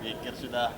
Pikir sudah.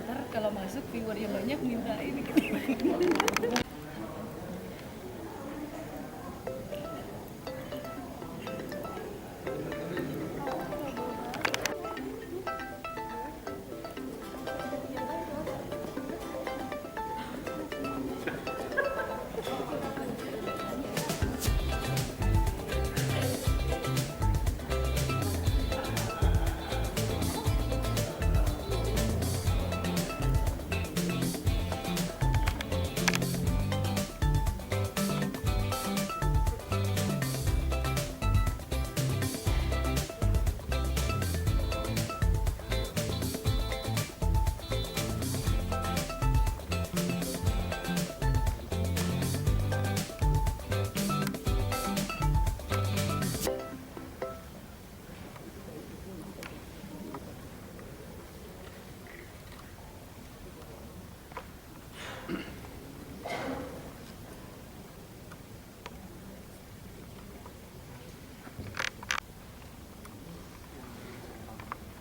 Ntar kalau masuk viewernya banyak minta ini.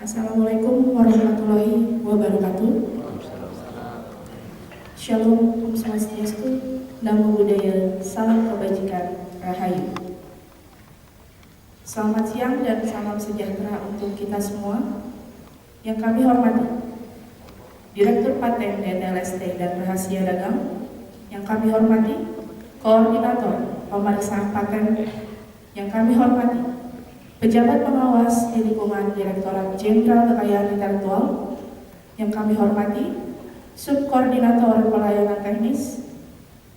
Assalamualaikum warahmatullahi wabarakatuh. Shalom, Om Swastiastu, Namo Buddhaya, salam kebajikan, Rahayu. Selamat siang dan salam sejahtera untuk kita semua. Yang kami hormati Direktur Paten DTLST dan Rahasia Dagang. Yang kami hormati Koordinator Pemeriksaan Paten. Yang kami hormati Pejabat pengawas di lingkungan Direktorat Jenderal Kekayaan Intelektual. Yang kami hormati Subkoordinator Pelayanan Teknis.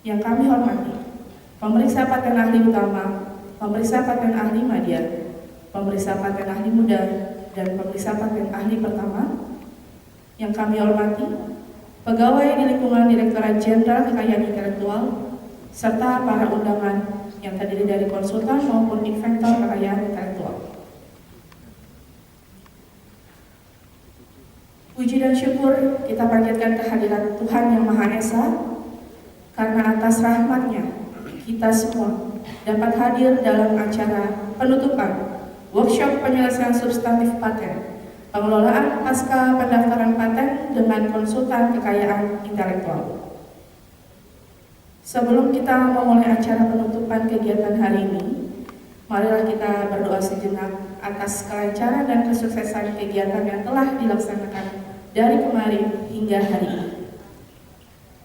Yang kami hormati Pemeriksa Paten Ahli Utama, Pemeriksa Paten Ahli Madya, Pemeriksa Paten Ahli Muda, dan Pemeriksa Paten Ahli Pertama. Yang kami hormati Pegawai di lingkungan Direktorat Jenderal Kekayaan Intelektual, serta para undangan yang terdiri dari konsultan maupun inventor kekayaan intelektual. Puji dan syukur kita panjatkan kehadiran Tuhan Yang Maha Esa, karena atas rahmat-Nya kita semua dapat hadir dalam acara penutupan workshop penyelesaian substantif paten, pengelolaan pasca pendaftaran paten dengan konsultan kekayaan intelektual. Sebelum kita memulai acara penutupan kegiatan hari ini, marilah kita berdoa sejenak atas kelancaran dan kesuksesan kegiatan yang telah dilaksanakan dari kemarin hingga hari ini.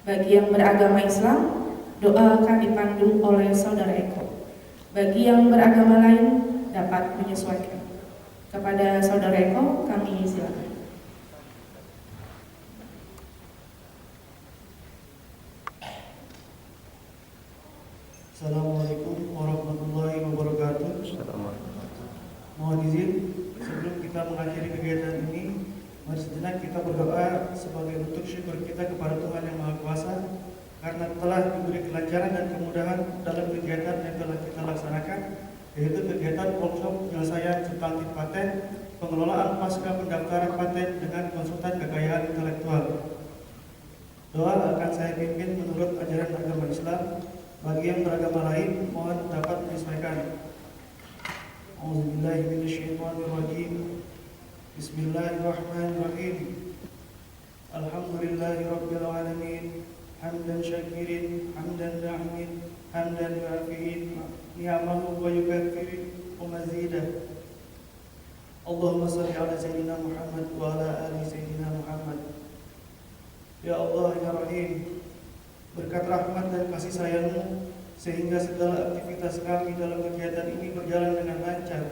Bagi yang beragama Islam, doa akan dipandu oleh Saudara Eko. Bagi yang beragama lain, dapat menyesuaikan. Kepada Saudara Eko, kami silakan. Assalamualaikum warahmatullahi wabarakatuh. Mohon izin, sebelum kita mengakhiri kegiatan ini, mari sejenak kita berdoa sebagai bentuk syukur kita kepada Tuhan Yang Maha Kuasa karena telah diberi kelancaran dan kemudahan dalam kegiatan yang telah kita laksanakan, yaitu kegiatan workshop penyelesaian substantif paten, pengelolaan pasca pendaftaran paten dengan konsultan kekayaan intelektual. Doa akan saya pimpin menurut ajaran agama Islam. Bagi yang beragama lain, mohon dapat menyesuaikan. A'udzubillahi minasyaitonirrajim. Bismillahirrahmanirrahim. Alhamdulillahirabbil alamin. Hamdan syakirin, hamdan na'imin, hamdan yuafi'in نعمه ويكفر ومزيده. اللهم صل على سيدنا محمد وعلى آل سيدنا Muhammad. Ya Allah ya Rahim, berkat rahmat dan kasih sayang-Mu sehingga segala aktivitas kami dalam kegiatan ini berjalan dengan lancar.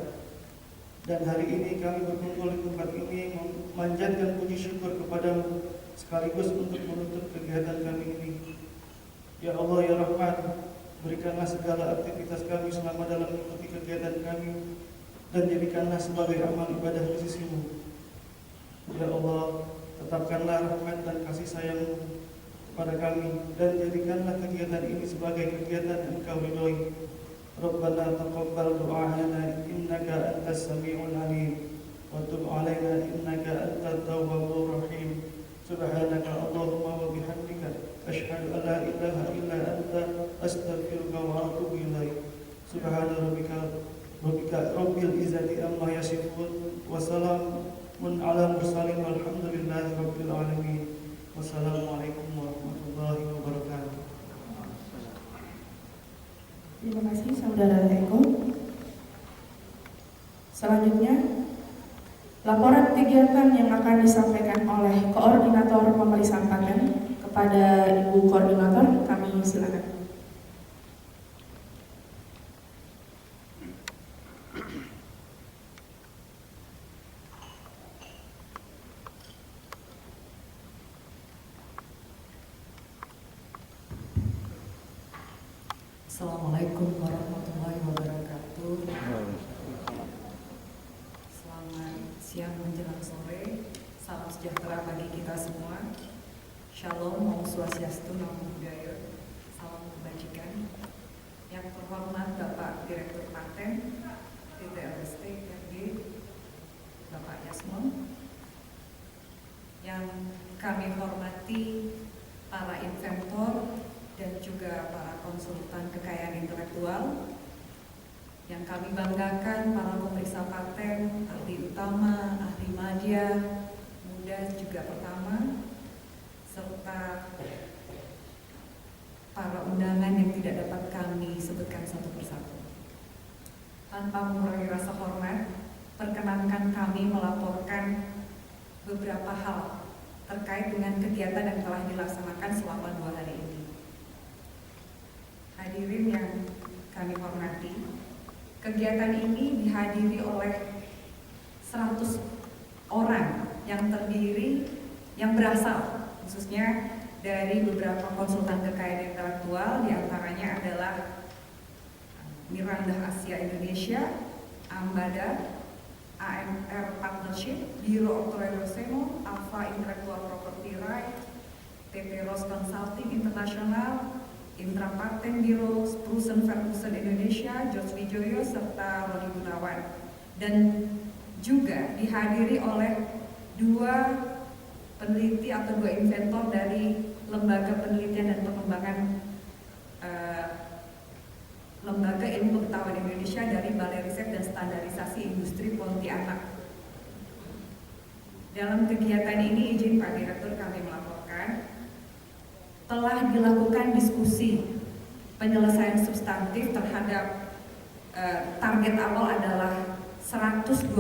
Dan hari ini kami berkumpul di tempat ini memanjatkan puji syukur kepada-Mu sekaligus untuk menutup kegiatan kami ini. Ya Allah ya Rahman, berikanlah segala aktivitas kami selama dalam mengikuti kegiatan kami dan jadikanlah sebagai amal ibadah di sisi-Mu. Ya Allah, tetapkanlah rahmat dan kasih sayang-Mu kepada kami dan jadikanlah kegiatan ini sebagai kegiatan yang Engkau ridhoi. Rabbana taqabbal du'ana innaka antas sami'ul alim wa tub 'alaina innaka antat tawwabur rahim. Subhanaka Allahumma wa bihamdika asyhadu an la ilaha illa anta astaghfiruka wa atubu ilaik. Subhana rabbil izzati amma yasifun wa salamun ala mursalin walhamdulillahi rabbil alamin. Wassalamualaikum warahmatullahi wabarakatuh. Terima kasih Saudara Eko. Selanjutnya, laporan kegiatan yang akan disampaikan oleh Koordinator Pemeriksaan Paten kepada Ibu Koordinator, kami silakan. Assalamualaikum warahmatullahi wabarakatuh. Selamat siang menjelang sore. Salam sejahtera bagi kita semua. Shalom, Om Swastiastu, Namo Buddhaya. Salam kebajikan. Yang terhormat Bapak Direktur Paten PT LST RD, Bapak Yasmon. Yang kami hormati para inventor dan juga para konsultan kekayaan intelektual, yang kami banggakan para pemeriksa paten, ahli utama, ahli madya, muda juga pertama, serta para undangan yang tidak dapat kami sebutkan satu persatu. Tanpa mengurangi rasa hormat, perkenankan kami melaporkan beberapa hal terkait dengan kegiatan yang telah dilaksanakan selama 2 hari ini. Hadirin yang kami hormati, kegiatan ini dihadiri oleh 100 orang yang berasal khususnya dari beberapa konsultan kekayaan intelektual, diantaranya adalah Miranda Asia Indonesia, Ambada, AMR Partnership, Biro Octroy Rosemo, Alpha Intellectual Property Right, PT Rose Consulting International, Intra Paten Biro, Sprusen Ferguson Indonesia, George Wijoyo, serta Roni Gunawan. Dan juga dihadiri oleh 2 peneliti atau 2 inventor dari Lembaga Penelitian dan Pengembangan Lembaga Ilmu Pengetahuan Indonesia dari Balai Riset dan Standarisasi Industri Pontianak. Dalam kegiatan ini, izin Pak Direktur kami melaporkan, telah dilakukan diskusi penyelesaian substantif terhadap target awal adalah 125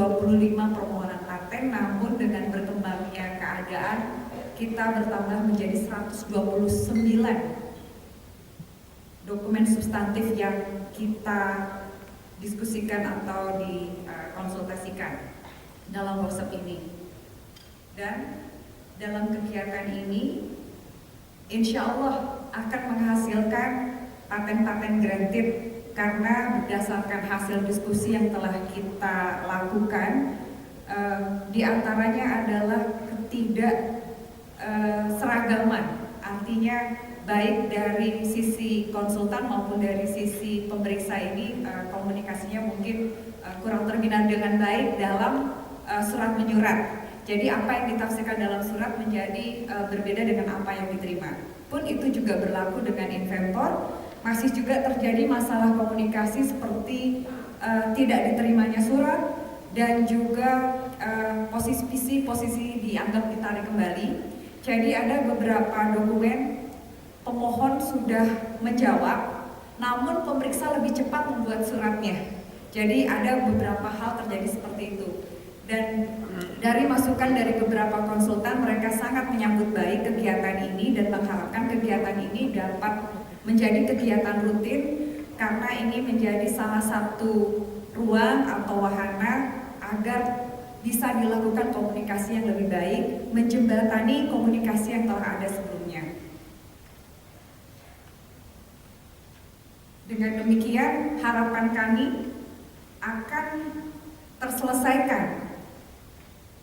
permohonan paten, namun dengan berkembangnya keadaan kita bertambah menjadi 129 dokumen substantif yang kita diskusikan atau dikonsultasikan dalam workshop ini. Dan dalam kegiatan ini insya Allah akan menghasilkan paten-paten granted karena berdasarkan hasil diskusi yang telah kita lakukan, di antaranya adalah seragaman, artinya baik dari sisi konsultan maupun dari sisi pemeriksa ini komunikasinya mungkin kurang terminal dengan baik dalam surat menyurat. Jadi apa yang ditafsirkan dalam surat menjadi berbeda dengan apa yang diterima. Pun itu juga berlaku dengan inventor, masih juga terjadi masalah komunikasi seperti tidak diterimanya surat dan juga posisi dianggap ditarik kembali. Jadi ada beberapa dokumen pemohon sudah menjawab, namun pemeriksa lebih cepat membuat suratnya. Jadi ada beberapa hal terjadi seperti itu. Dan dari masukan dari beberapa konsultan, mereka sangat menyambut baik kegiatan ini dan mengharapkan kegiatan ini dapat menjadi kegiatan rutin karena ini menjadi salah satu ruang atau wahana agar bisa dilakukan komunikasi yang lebih baik, menjembatani komunikasi yang telah ada sebelumnya. Dengan demikian, harapan kami akan terselesaikan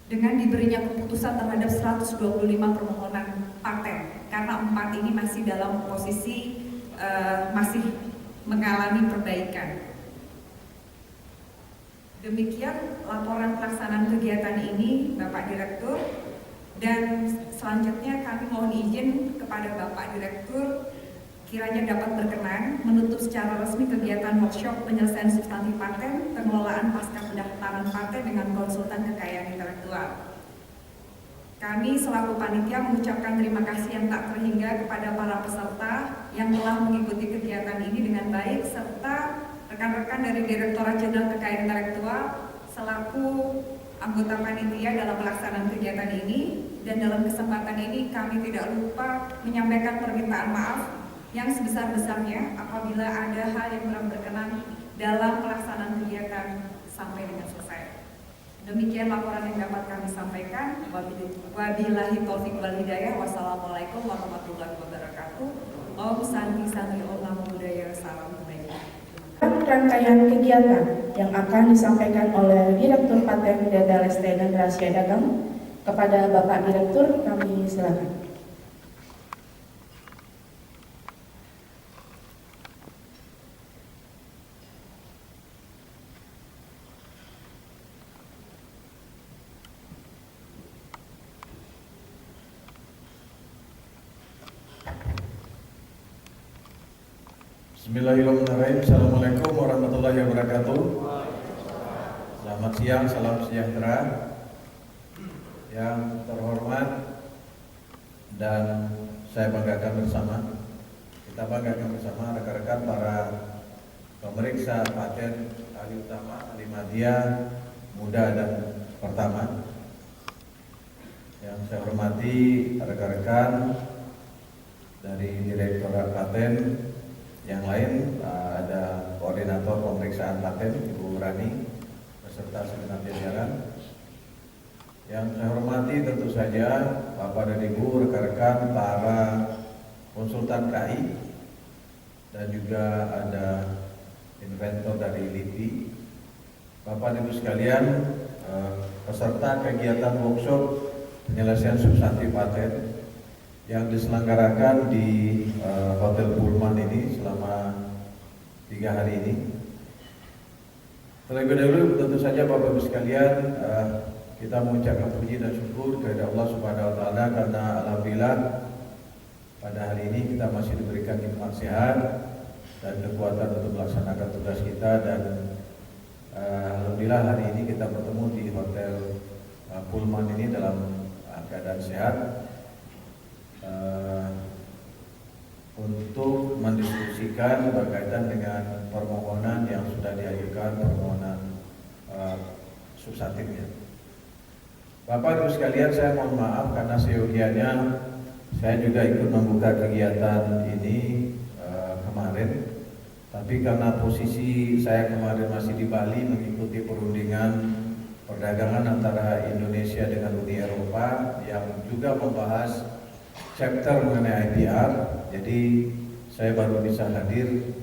dengan diberinya keputusan terhadap 125 permohonan paten, karena 4 ini masih dalam posisi masih mengalami perbaikan. Demikian laporan pelaksanaan kegiatan ini, Bapak Direktur, dan selanjutnya kami mohon izin kepada Bapak Direktur kiranya dapat berkenan menutup secara resmi kegiatan workshop penyelesaian substansi paten, pengelolaan pasca pendaftaran paten dengan konsultan kekayaan intelektual. Kami selaku panitia mengucapkan terima kasih yang tak terhingga kepada para peserta yang telah mengikuti kegiatan ini dengan baik, serta rekan-rekan dari Direktorat Jenderal Kekayaan Intelektual selaku anggota panitia dalam pelaksanaan kegiatan ini. Dan dalam kesempatan ini kami tidak lupa menyampaikan permintaan maaf yang sebesar-besarnya apabila ada hal yang kurang berkenan dalam pelaksanaan kegiatan sampai dengan selesai. Demikian laporan yang dapat kami sampaikan. Wabillahi taufiq wal hidayah. Wassalamualaikum warahmatullahi wabarakatuh. Om Santi Santi Om Namo Buddhaya. Salam kebaikan. Rangkaian kegiatan yang akan disampaikan oleh Direktur Paten Data Lestari dan Rahasia Dagang kepada Bapak Direktur, kami silakan. Bismillahirrahmanirrahim. Assalamualaikum warahmatullahi wabarakatuh. Selamat siang, salam sejahtera. Yang terhormat dan saya banggakan bersama, kita banggakan bersama rekan-rekan para pemeriksa paten ahli utama, ahli media muda dan pertama. Yang saya hormati rekan-rekan dari Direktorat Paten. Yang lain ada koordinator pemeriksaan paten Ibu Rani beserta segenap jajaran. Yang saya hormati tentu saja Bapak dan Ibu rekan-rekan para konsultan KI dan juga ada inventor dari LIPI. Bapak dan Ibu sekalian, peserta kegiatan workshop penyelesaian substansi paten yang diselenggarakan di Hotel Pullman ini selama 3 hari ini. Terlebih dahulu tentu saja Bapak Ibu sekalian, kita mengucapkan puji dan syukur kepada Allah Subhanahu wa taala karena alhamdulillah pada hari ini kita masih diberikan nikmat sehat dan kekuatan untuk melaksanakan tugas kita, dan alhamdulillah hari ini kita bertemu di Hotel Pullman ini dalam keadaan sehat untuk mendiskusikan berkaitan dengan permohonan yang sudah diajukan, permohonan substantifnya. Bapak Ibu sekalian, saya mohon maaf karena seyogianya saya juga ikut membuka kegiatan ini kemarin, tapi karena posisi saya kemarin masih di Bali mengikuti perundingan perdagangan antara Indonesia dengan Uni Eropa yang juga membahas chapter mengenai IPR, jadi saya baru bisa hadir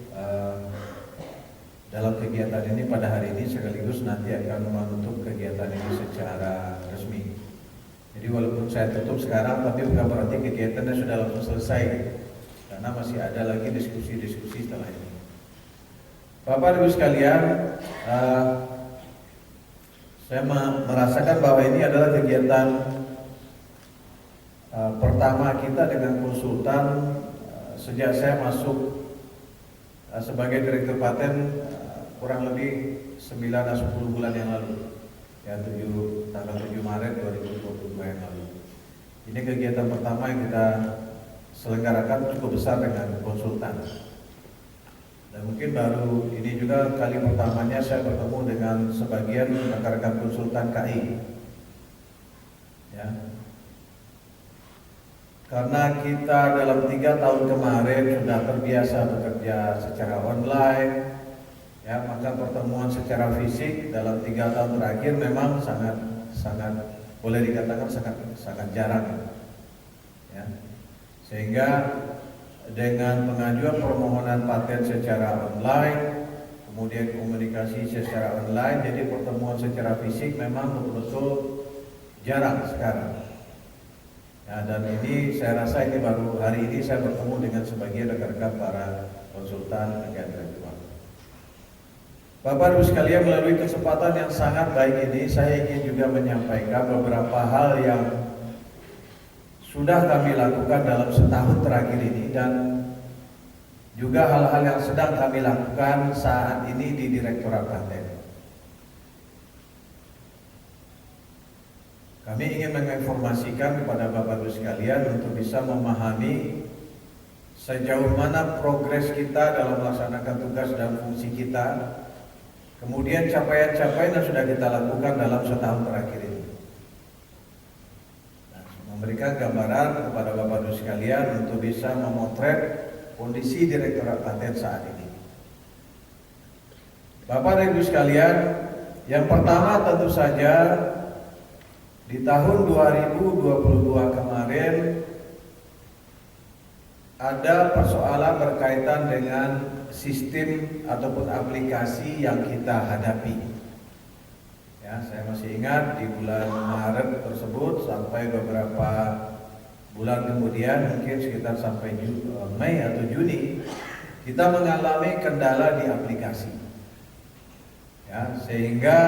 dalam kegiatan ini pada hari ini, sekaligus nanti akan menutup kegiatan ini secara resmi. Jadi walaupun saya tutup sekarang, tapi bukan berarti kegiatannya sudah langsung selesai, karena masih ada lagi diskusi-diskusi setelah ini. Bapak Ibu sekalian, saya merasakan bahwa ini adalah kegiatan pertama kita dengan konsultan sejak saya masuk sebagai Direktur Paten kurang lebih 9-10 bulan yang lalu, ya tanggal 7 Maret 2022 yang lalu. Ini kegiatan pertama yang kita selenggarakan cukup besar dengan konsultan. Dan mungkin baru ini juga kali pertamanya saya bertemu dengan sebagian rekan-rekan konsultan KI. Ya. Karena kita dalam 3 tahun kemarin sudah terbiasa bekerja secara online, ya, maka pertemuan secara fisik dalam 3 tahun terakhir memang sangat boleh dikatakan sangat jarang. Ya. Sehingga dengan pengajuan permohonan paten secara online, kemudian komunikasi secara online, jadi pertemuan secara fisik memang betul-betul jarang sekarang. Ya, dan ini saya rasa ini baru hari ini saya bertemu dengan sebagian rekan-rekan para konsultan kekayaan intelektual. Bapak Ibu sekalian, melalui kesempatan yang sangat baik ini, saya ingin juga menyampaikan beberapa hal yang sudah kami lakukan dalam setahun terakhir ini dan juga hal-hal yang sedang kami lakukan saat ini di Direktorat Paten. Kami ingin menginformasikan kepada Bapak Ibu sekalian untuk bisa memahami sejauh mana progres kita dalam melaksanakan tugas dan fungsi kita, kemudian capaian-capaian yang sudah kita lakukan dalam setahun terakhir ini. Memberikan gambaran kepada Bapak Ibu sekalian untuk bisa memotret kondisi Direktorat Paten saat ini. Bapak dan Ibu sekalian, yang pertama tentu saja di tahun 2022 kemarin ada persoalan berkaitan dengan sistem ataupun aplikasi yang kita hadapi. Ya, saya masih ingat di bulan Maret tersebut sampai beberapa bulan kemudian, mungkin sekitar sampai Mei atau Juni, kita mengalami kendala di aplikasi. Ya, sehingga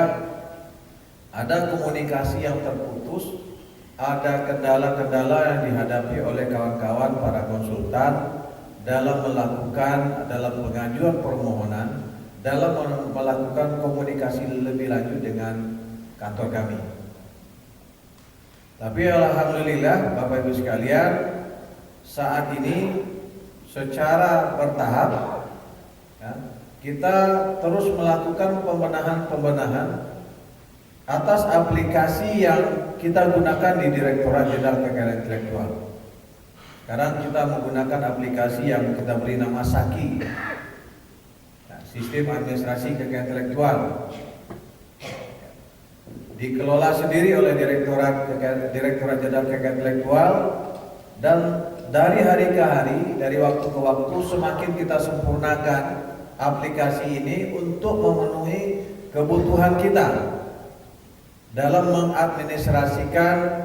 ada komunikasi yang terputus, ada kendala-kendala yang dihadapi oleh kawan-kawan para konsultan dalam pengajuan permohonan, dalam melakukan komunikasi lebih lanjut dengan kantor kami. Tapi alhamdulillah Bapak Ibu sekalian, saat ini secara bertahap ya, kita terus melakukan pembenahan atas aplikasi yang kita gunakan di Direktorat Jenderal Kekayaan Intelektual. Sekarang kita menggunakan aplikasi yang kita beri nama SAKI, Sistem Administrasi Kekayaan Intelektual, dikelola sendiri oleh Direktorat Jenderal Kekayaan Intelektual, dan dari hari ke hari, dari waktu ke waktu semakin kita sempurnakan aplikasi ini untuk memenuhi kebutuhan kita dalam mengadministrasikan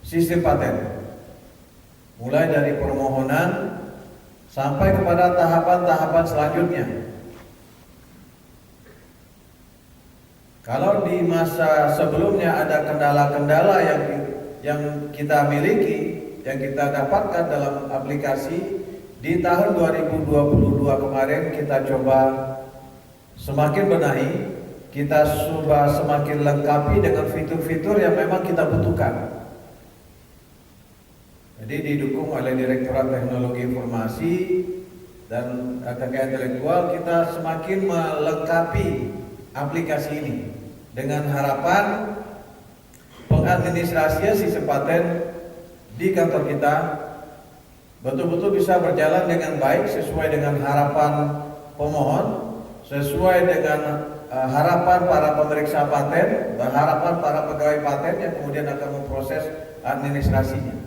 sistem paten, mulai dari permohonan sampai kepada tahapan-tahapan selanjutnya. Kalau di masa sebelumnya ada kendala-kendala yang kita miliki, yang kita dapatkan dalam aplikasi, di tahun 2022 kemarin kita coba semakin benahi, kita coba semakin lengkapi dengan fitur-fitur yang memang kita butuhkan. Jadi didukung oleh Direktorat Teknologi Informasi dan Kekayaan Intelektual, kita semakin melengkapi aplikasi ini dengan harapan pengadministrasian sistem paten di kantor kita betul-betul bisa berjalan dengan baik sesuai dengan harapan pemohon, sesuai dengan harapan para pemeriksa paten, dan harapan para pegawai paten yang kemudian akan memproses administrasinya.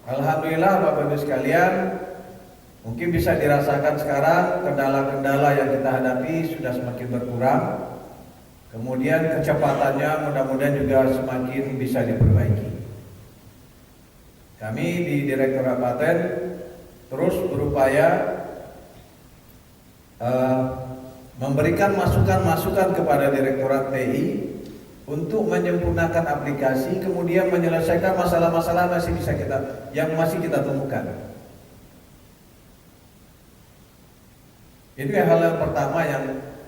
Alhamdulillah Bapak Ibu sekalian, mungkin bisa dirasakan sekarang kendala-kendala yang kita hadapi sudah semakin berkurang. Kemudian kecepatannya mudah-mudahan juga semakin bisa diperbaiki. Kami di Direktorat Paten terus berupaya memberikan masukan-masukan kepada Direktorat TI untuk menyempurnakan aplikasi, kemudian menyelesaikan masalah-masalah yang masih kita temukan. Itu hal yang pertama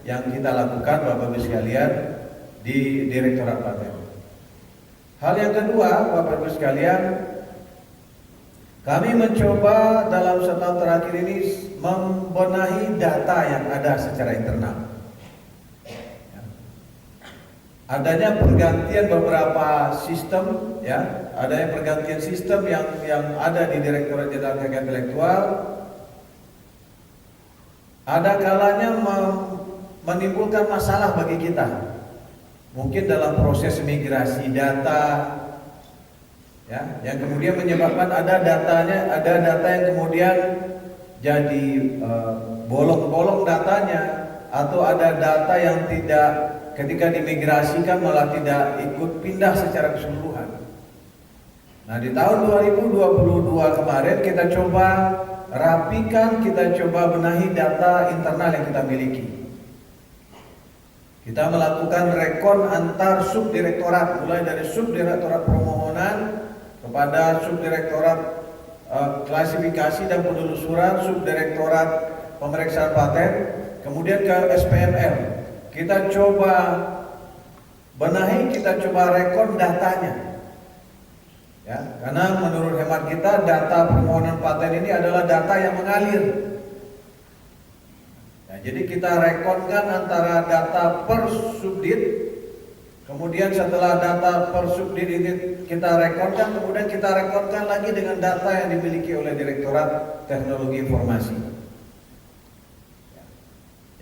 yang kita lakukan Bapak Ibu sekalian di Direktorat Paten. Hal yang kedua Bapak Ibu sekalian, Kami mencoba dalam setahun terakhir ini membenahi data yang ada secara internal. Adanya pergantian beberapa sistem, ya, adanya pergantian sistem yang ada di Direktorat Jenderal Kekayaan Intelektual. Ada kalanya menimbulkan masalah bagi kita. Mungkin dalam proses migrasi data, ya, yang kemudian menyebabkan ada data yang kemudian jadi bolong-bolong datanya, atau ada data yang tidak ketika dimigrasikan malah tidak ikut pindah secara keseluruhan. Nah, di tahun 2022 kemarin kita coba rapikan, kita coba benahi data internal yang kita miliki. Kita melakukan rekon antar subdirektorat, mulai dari subdirektorat permohonan kepada subdirektorat klasifikasi dan penelusuran, subdirektorat pemeriksaan paten, kemudian ke SPML. Kita coba benahi, kita coba rekon datanya, ya, karena menurut hemat kita data permohonan paten ini adalah data yang mengalir. Ya, jadi kita rekonkan antara data per subdit, kemudian setelah data per subdit ini kita rekonkan, kemudian kita rekonkan lagi dengan data yang dimiliki oleh Direktorat Teknologi Informasi. Ya.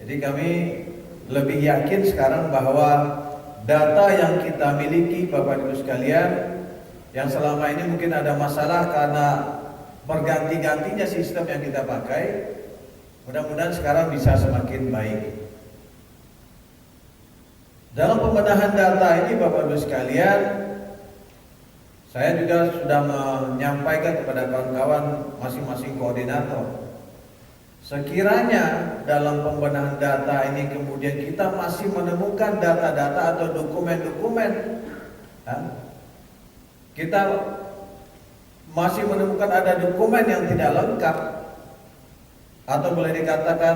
Jadi kami lebih yakin sekarang bahwa data yang kita miliki, Bapak Ibu sekalian, yang selama ini mungkin ada masalah karena berganti-gantinya sistem yang kita pakai, mudah-mudahan sekarang bisa semakin baik. Dalam pembenahan data ini, Bapak Ibu sekalian, saya juga sudah menyampaikan kepada kawan-kawan masing-masing koordinator, sekiranya dalam pembenahan data ini kemudian kita masih menemukan data-data atau dokumen-dokumen, kita masih menemukan ada dokumen yang tidak lengkap, atau boleh dikatakan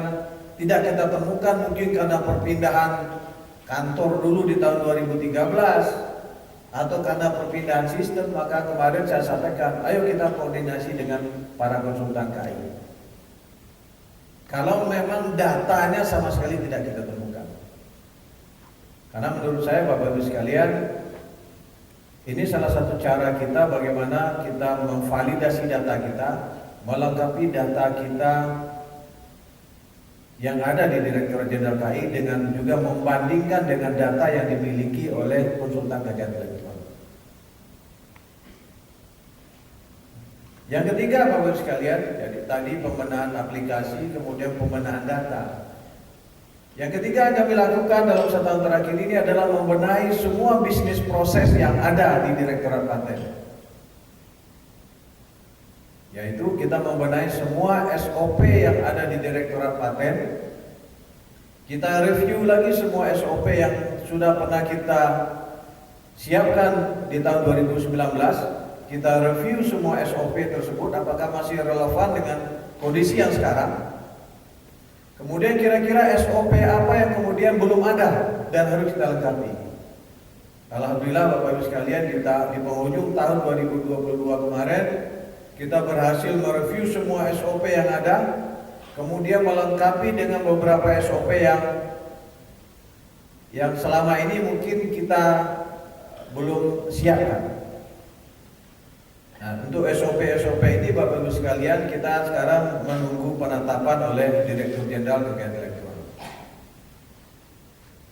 tidak kita temukan mungkin karena perpindahan kantor dulu di tahun 2013 atau karena perpindahan sistem, maka kemarin saya sampaikan, ayo kita koordinasi dengan para konsultan KAI. Kalau memang datanya sama sekali tidak kita temukan. Karena menurut saya, Bapak Ibu sekalian, ini salah satu cara kita bagaimana kita memvalidasi data kita, melengkapi data kita yang ada di Direktorat Jenderal KAI dengan juga membandingkan dengan data yang dimiliki oleh konsultan kekayaan intelektual. Yang ketiga, Bapak Ibu sekalian, jadi tadi pembenahan aplikasi, kemudian pembenahan data. Yang ketiga yang kami lakukan dalam setahun terakhir ini adalah membenahi semua bisnis proses yang ada di Direktorat Paten. Yaitu kita membenahi semua SOP yang ada di Direktorat Paten. Kita review lagi semua SOP yang sudah pernah kita siapkan di tahun 2019. Kita review semua SOP tersebut apakah masih relevan dengan kondisi yang sekarang. Kemudian kira-kira SOP apa yang kemudian belum ada dan harus kita lengkapi. Alhamdulillah Bapak Ibu sekalian, kita di penghujung tahun 2022 kemarin kita berhasil mereview semua SOP yang ada, kemudian melengkapi dengan beberapa SOP yang selama ini mungkin kita belum siapkan. Nah, untuk SOP ini Bapak Ibu sekalian, kita sekarang menunggu penetapan oleh Direktur Jenderal Kekayaan Intelektual.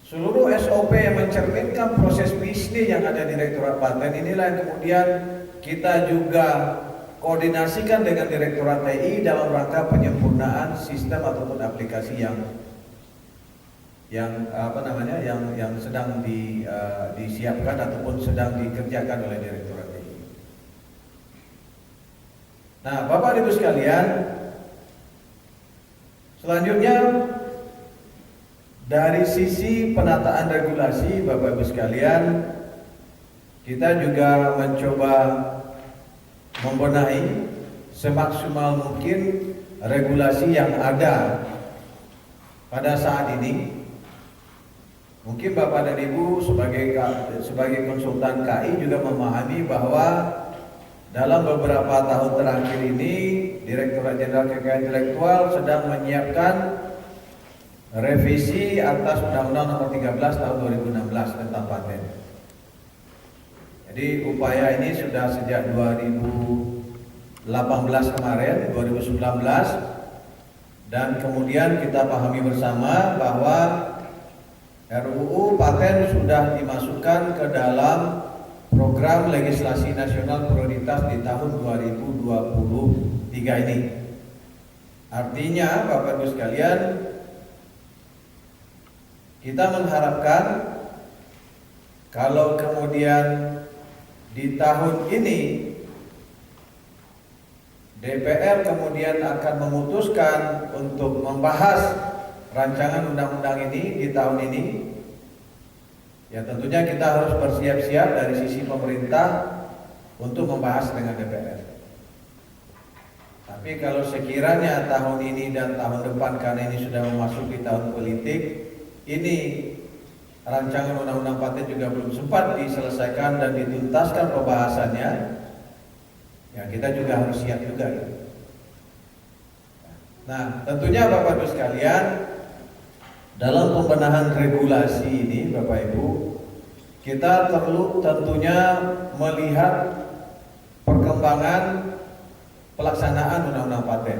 Seluruh SOP yang mencerminkan proses bisnis yang ada di Direktorat Paten inilah yang kemudian kita juga koordinasikan dengan Direktorat TI dalam rangka penyempurnaan sistem ataupun aplikasi yang sedang disiapkan ataupun sedang dikerjakan oleh Direktorat. Nah, Bapak Ibu sekalian, selanjutnya dari sisi penataan regulasi, Bapak Ibu sekalian, kita juga mencoba membenahi semaksimal mungkin regulasi yang ada pada saat ini. Mungkin Bapak dan Ibu sebagai konsultan KAI juga memahami bahwa dalam beberapa tahun terakhir ini Direktorat Jenderal Kekayaan Intelektual sedang menyiapkan revisi atas Undang-Undang Nomor 13 Tahun 2016 tentang paten. Jadi upaya ini sudah sejak 2018 kemarin, 2019, dan kemudian kita pahami bersama bahwa RUU paten sudah dimasukkan ke dalam program legislasi nasional prioritas di tahun 2023 ini. Artinya Bapak Ibu sekalian, kita mengharapkan kalau kemudian di tahun ini DPR kemudian akan memutuskan untuk membahas rancangan undang-undang ini di tahun ini, ya tentunya kita harus bersiap-siap dari sisi pemerintah untuk membahas dengan DPR. Tapi kalau sekiranya tahun ini dan tahun depan, karena ini sudah memasuki tahun politik, ini rancangan undang-undang paten juga belum sempat diselesaikan dan dituntaskan pembahasannya, ya kita juga harus siap juga. Nah, tentunya Bapak Ibu sekalian, dalam pembenahan regulasi ini Bapak Ibu, kita perlu tentunya melihat perkembangan pelaksanaan undang-undang paten.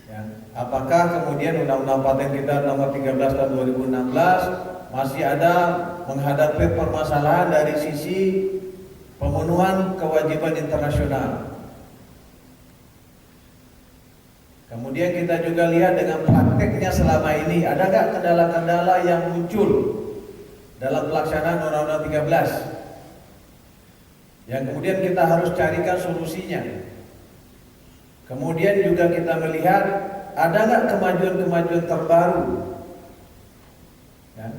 Ya, apakah kemudian undang-undang paten kita nomor 13 tahun 2016 masih ada menghadapi permasalahan dari sisi pemenuhan kewajiban internasional. Kemudian kita juga lihat dengan prakteknya selama ini, ada nggak kendala-kendala yang muncul dalam pelaksanaan Undang-Undang 13 yang kemudian kita harus carikan solusinya. Kemudian juga kita melihat ada nggak kemajuan-kemajuan terbaru ya,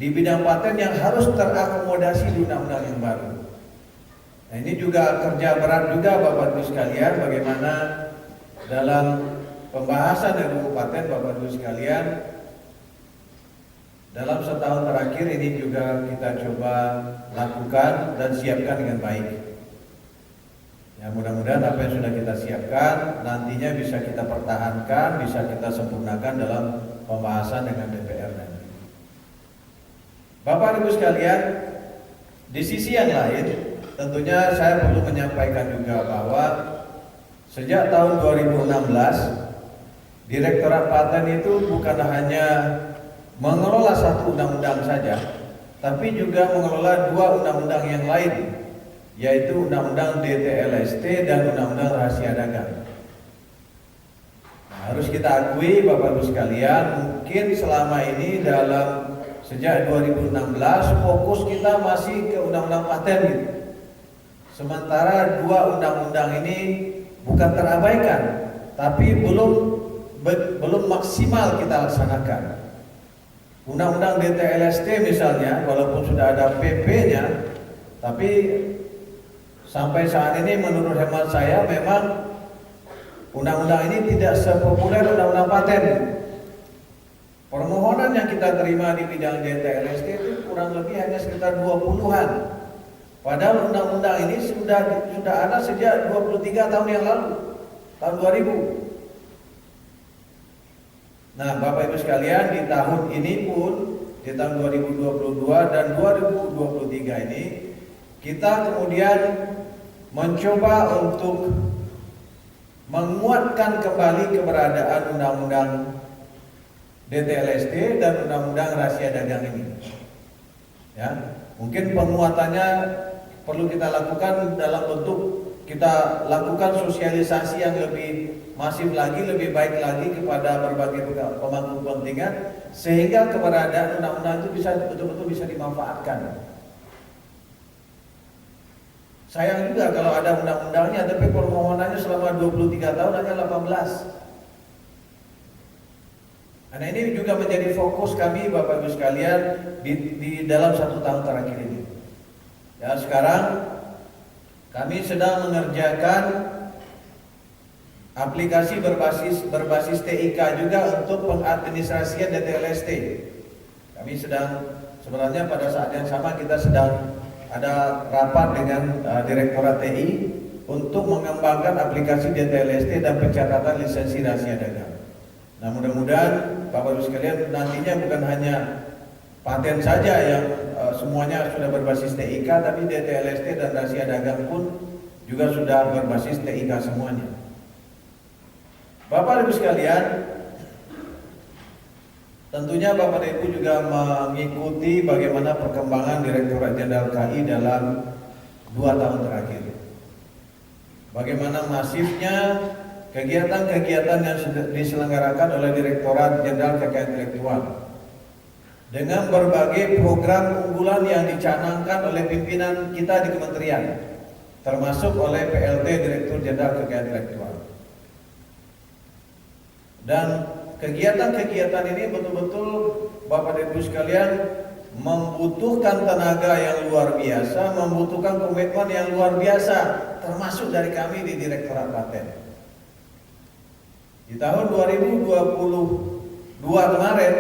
di bidang paten yang harus terakomodasi di undang-undang yang baru. Nah, ini juga kerja berat juga Bapak Ibu sekalian, bagaimana dalam pembahasan RUU paten Bapak Ibu sekalian, dalam setahun terakhir ini juga kita coba lakukan dan siapkan dengan baik. Ya, mudah-mudahan apa yang sudah kita siapkan nantinya bisa kita pertahankan, bisa kita sempurnakan dalam pembahasan dengan DPR nanti. Bapak Ibu sekalian, di sisi yang lain tentunya saya perlu menyampaikan juga bahwa sejak tahun 2016 Direktorat Paten itu bukan hanya mengelola satu undang-undang saja, tapi juga mengelola dua undang-undang yang lain, yaitu Undang-Undang DTLST dan Undang-Undang Rahasia Dagang. Nah, harus kita akui Bapak Ibu sekalian, mungkin selama ini dalam sejak 2016 fokus kita masih ke Undang-Undang Paten gitu. Sementara dua undang-undang ini bukan terabaikan, tapi belum maksimal kita laksanakan. Undang-Undang DTLST misalnya, walaupun sudah ada PP-nya, tapi sampai saat ini menurut hemat saya memang undang-undang ini tidak sepopuler undang-undang paten. Permohonan yang kita terima di bidang DTLST itu kurang lebih hanya sekitar 20-an. Padahal undang-undang ini sudah ada sejak 23 tahun yang lalu, tahun 2000. Nah, Bapak Ibu sekalian, di tahun ini pun, di tahun 2022 dan 2023 ini, kita kemudian mencoba untuk menguatkan kembali keberadaan Undang-Undang DTLST dan Undang-Undang Rahasia Dagang ini. Ya, mungkin penguatannya perlu kita lakukan dalam bentuk kita lakukan sosialisasi yang lebih masif lagi, lebih baik lagi kepada berbagai pemangku kepentingan, sehingga keberadaan undang-undang itu bisa betul-betul bisa dimanfaatkan. Sayang juga kalau ada undang-undangnya tapi permohonannya selama 23 tahun hanya 18. Nah, ini juga menjadi fokus kami Bapak Ibu sekalian di dalam satu tahun terakhir ini. Ya, sekarang kami sedang mengerjakan aplikasi berbasis TIK juga untuk pengadministrasian DTLST. Kami sedang sebenarnya pada saat yang sama kita sedang ada rapat dengan Direktorat TI untuk mengembangkan aplikasi DTLST dan pencatatan lisensi rahasia dagang. Nah, mudah-mudahan Bapak Ibu sekalian nantinya bukan hanya paten saja yang semuanya sudah berbasis TIK, tapi DTLST dan rahasia dagang pun juga sudah berbasis TIK semuanya. Bapak Ibu sekalian, tentunya Bapak Ibu juga mengikuti bagaimana perkembangan Direktorat Jenderal KI dalam 2 tahun terakhir. Bagaimana masifnya kegiatan-kegiatan yang diselenggarakan oleh Direktorat Jenderal Kekayaan Intelektual dengan berbagai program unggulan yang dicanangkan oleh pimpinan kita di kementerian, termasuk oleh PLT Direktur Jenderal Kekayaan Intelektual. Dan kegiatan-kegiatan ini betul-betul Bapak dan Ibu sekalian membutuhkan tenaga yang luar biasa, membutuhkan komitmen yang luar biasa, termasuk dari kami di Direktorat Paten. Di tahun 2022 kemarin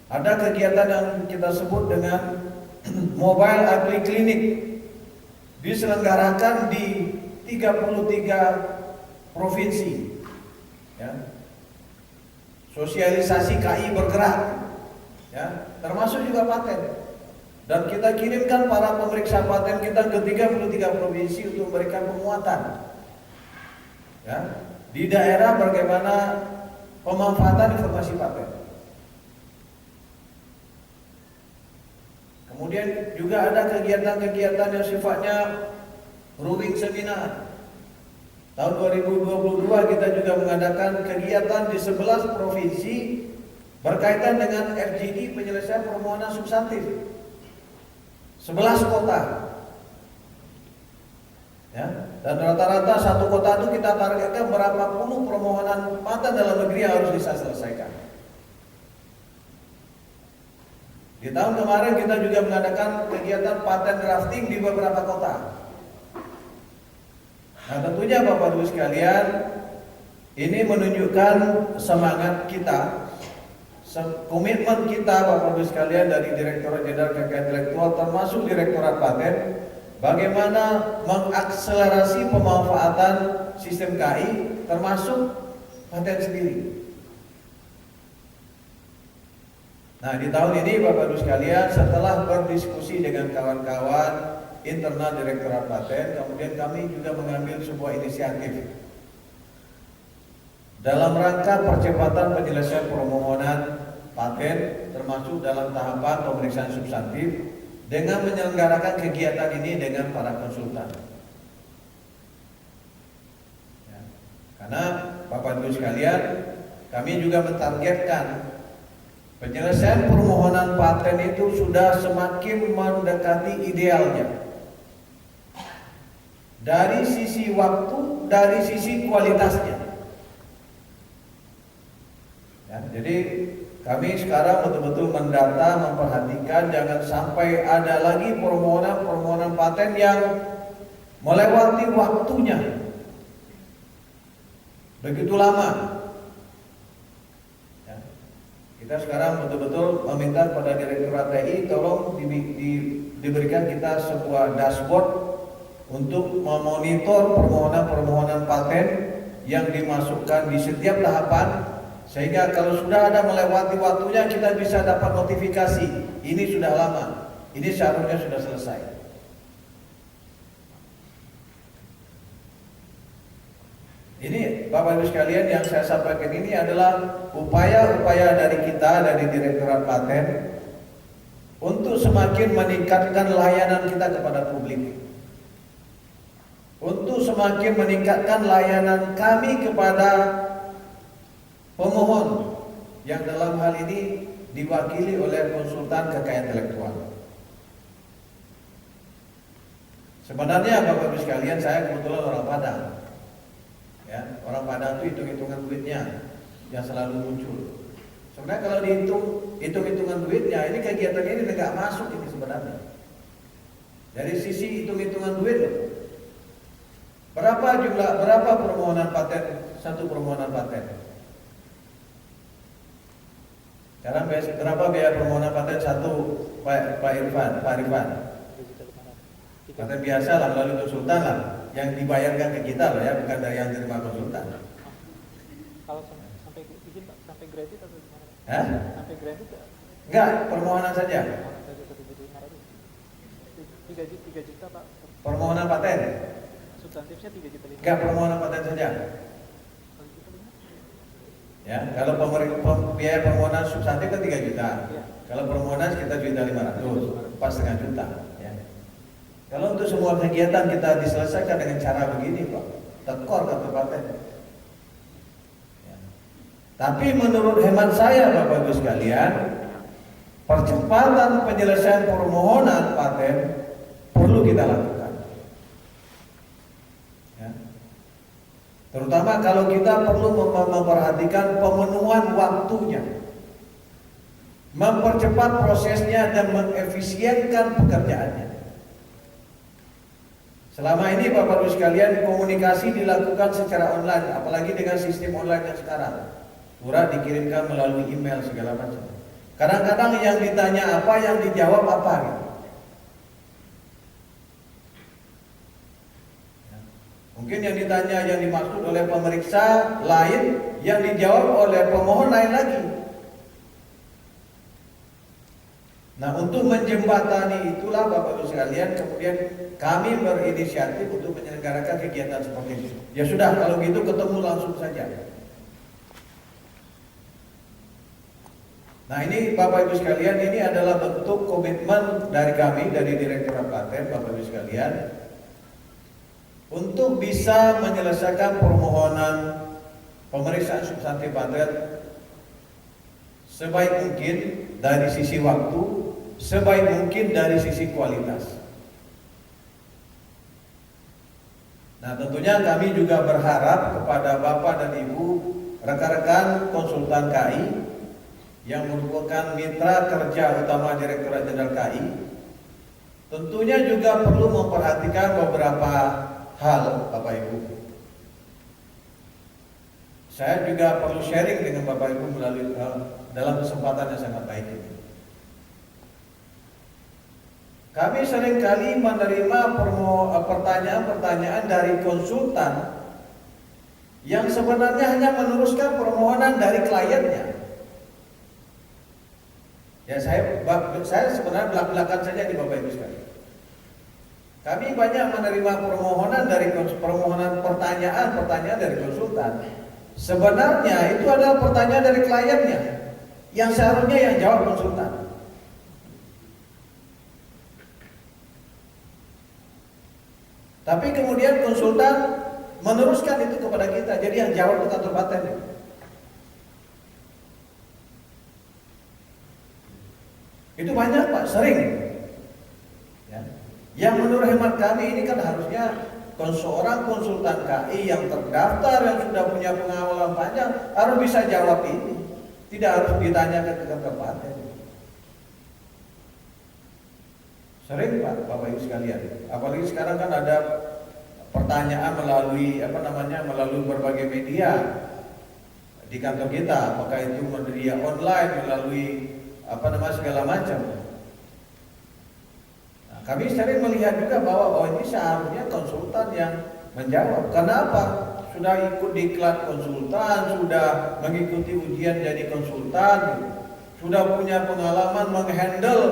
ada kegiatan yang kita sebut dengan Mobile Agri Clinic, diselenggarakan di 33 provinsi. Ya. Sosialisasi KI bergerak, ya, termasuk juga paten. Dan kita kirimkan para pemeriksa paten kita ke 33 provinsi untuk memberikan penguatan, ya, di daerah bagaimana pemanfaatan informasi paten. Kemudian juga ada kegiatan-kegiatan yang sifatnya ruling seminar. Tahun 2022 kita juga mengadakan kegiatan di 11 provinsi berkaitan dengan FGD, penyelesaian permohonan substantif. 11 kota. Ya, dan rata-rata satu kota itu kita targetkan berapa puluh permohonan paten dalam negeri yang harus bisa selesaikan. Di tahun kemarin kita juga mengadakan kegiatan paten drafting di beberapa kota. Nah, tentunya Bapak Ibu sekalian, ini menunjukkan semangat kita, komitmen kita Bapak Ibu sekalian dari Direktorat Jenderal Kekayaan Intelektual termasuk Direktorat Paten, bagaimana mengakselerasi pemanfaatan sistem KI termasuk paten sendiri. Nah, di tahun ini Bapak Ibu sekalian, setelah berdiskusi dengan kawan-kawan internal Direktorat Paten, kemudian kami juga mengambil sebuah inisiatif dalam rangka percepatan penyelesaian permohonan paten, termasuk dalam tahapan pemeriksaan substantif, dengan menyelenggarakan kegiatan ini dengan para konsultan. Ya, karena Bapak Ibu sekalian, kami juga mentargetkan penyelesaian permohonan paten itu sudah semakin mendekati idealnya. Dari sisi waktu, dari sisi kualitasnya. Ya, jadi kami sekarang betul-betul mendata, memperhatikan jangan sampai ada lagi permohonan paten yang melewati waktunya begitu lama. Ya, kita sekarang betul-betul meminta kepada Direktorat TI tolong diberikan kita sebuah dashboard untuk memonitor permohonan-permohonan paten yang dimasukkan di setiap tahapan, sehingga kalau sudah ada melewati waktunya kita bisa dapat notifikasi ini sudah lama, ini seharusnya sudah selesai. Ini Bapak Ibu sekalian yang saya sampaikan ini adalah upaya-upaya dari kita, dari Direktorat Paten untuk semakin meningkatkan layanan kita kepada publik, untuk semakin meningkatkan layanan kami kepada pemohon yang dalam hal ini diwakili oleh konsultan kekayaan intelektual. Sebenarnya Bapak Ibu sekalian, saya kebetulan orang Padang. Ya, orang Padang itu hitung-hitungan duitnya yang selalu muncul. Sebenarnya kalau dihitung hitung-hitungan duitnya, ini kegiatan ini nggak masuk ini sebenarnya. Dari sisi hitung-hitungan duit loh. Berapa permohonan paten, satu permohonan paten? Sekarang berapa biaya permohonan paten satu, Pak Irfan? 1 Paten biasa lah, melalui konsultan lah, yang dibayarkan ke kita lah ya, bukan dari yang terima konsultan. Kalau sampai izin Pak, sampai gradit atau gimana? Hah? Sampai gradit ya? Enggak, permohonan saja. 3 juta Pak. Permohonan paten. Substantifnya 3 juta 5. Enggak, permohonan paten saja. Ya, kalau biaya permohonan substantif kan 3 juta. Ya. Kalau permohonan sekitar 1.500.000, pas setengah juta. Ya. Kalau untuk semua kegiatan kita diselesaikan dengan cara begini Pak, tekor kartu paten. Ya. Tapi menurut hemat saya Bapak Ibu sekalian, percepatan penyelesaian permohonan paten perlu kita lakukan. Ya. Terutama kalau kita perlu memperhatikan pemenuhan waktunya, mempercepat prosesnya dan mengefisienkan pekerjaannya. Selama ini Bapak Ibu sekalian, komunikasi dilakukan secara online, apalagi dengan sistem online yang sekarang. Surat dikirimkan melalui email segala macam. Kadang-kadang yang ditanya apa, yang dijawab apa gitu. Mungkin yang ditanya, yang dimaksud oleh pemeriksa lain, yang dijawab oleh pemohon lain lagi. Nah, untuk menjembatani itulah Bapak Ibu sekalian, kemudian kami berinisiatif untuk menyelenggarakan kegiatan seperti ini. Ya sudah, kalau gitu ketemu langsung saja. Nah, ini Bapak Ibu sekalian, ini adalah bentuk komitmen dari kami, dari Direktorat Paten, Bapak Ibu sekalian, untuk bisa menyelesaikan permohonan pemeriksaan substantif paten sebaik mungkin dari sisi waktu, sebaik mungkin dari sisi kualitas. Nah, tentunya kami juga berharap kepada Bapak dan Ibu rekan-rekan konsultan KI yang merupakan mitra kerja utama Direktorat Jenderal KI, tentunya juga perlu memperhatikan beberapa hal, Bapak Ibu. Saya juga perlu sharing dengan Bapak Ibu melalui dalam kesempatan yang sangat baik ini. Kami seringkali menerima pertanyaan-pertanyaan dari konsultan yang sebenarnya hanya meneruskan permohonan dari kliennya. Ya, saya sebenarnya belak-belakan saja di Bapak Ibu sekalian. Kami banyak menerima permohonan pertanyaan dari konsultan. Sebenarnya itu adalah pertanyaan dari kliennya, yang seharusnya yang jawab konsultan. Tapi kemudian konsultan meneruskan itu kepada kita, jadi yang jawab itu kantor paten. Itu banyak Pak, sering. Ya. Yang menurut hemat kami ini kan harusnya seorang konsultan KI yang terdaftar, yang sudah punya pengalaman panjang, harus bisa jawab ini. Tidak harus ditanyakan ke kantor paten. Sering Pak, Bapak Ibu sekalian. Apalagi sekarang kan ada pertanyaan melalui melalui berbagai media di kantor kita, apakah itu media online, melalui segala macam. Nah, kami sering melihat juga bahwa ini seharusnya konsultan yang menjawab. Kenapa? Sudah ikut diklat konsultan, sudah mengikuti ujian jadi konsultan, sudah punya pengalaman menghandle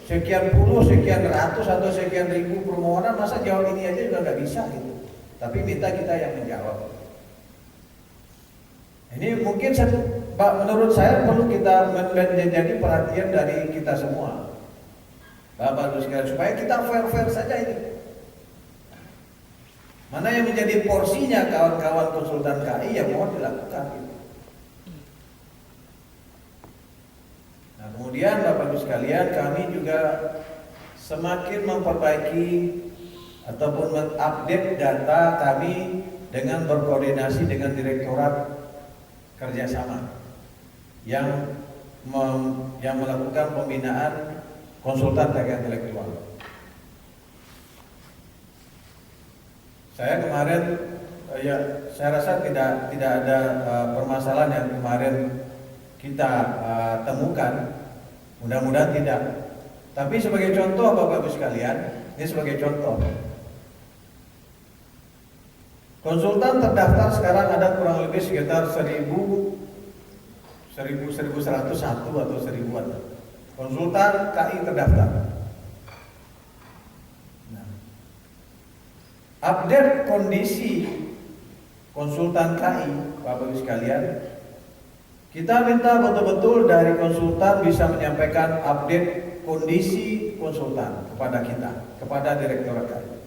sekian puluh, sekian ratus atau sekian ribu permohonan, masa jawab ini aja juga nggak bisa gitu. Tapi minta kita yang menjawab. Ini mungkin menurut saya perlu kita menjadi perhatian dari kita semua, Bapak Ibu sekalian, supaya kita fair saja ini. Mana yang menjadi porsinya kawan-kawan konsultan KI yang mohon dilakukan. Nah, kemudian Bapak Ibu sekalian, kami juga semakin memperbaiki ataupun mengupdate data kami dengan berkoordinasi dengan Direktorat Kerjasama yang melakukan pembinaan konsultan kekayaan intelektual. Saya kemarin saya rasa tidak ada permasalahan yang kemarin kita temukan, mudah-mudahan tidak. Tapi sebagai contoh Bapak Ibu sekalian, Ini sebagai contoh. Konsultan terdaftar sekarang ada kurang lebih sekitar 1101 atau 1000-an. Konsultan KI terdaftar. Nah, update kondisi konsultan KI, Bapak Ibu sekalian, kita minta betul-betul dari konsultan bisa menyampaikan update kondisi konsultan kepada kita, kepada Direktorat KI.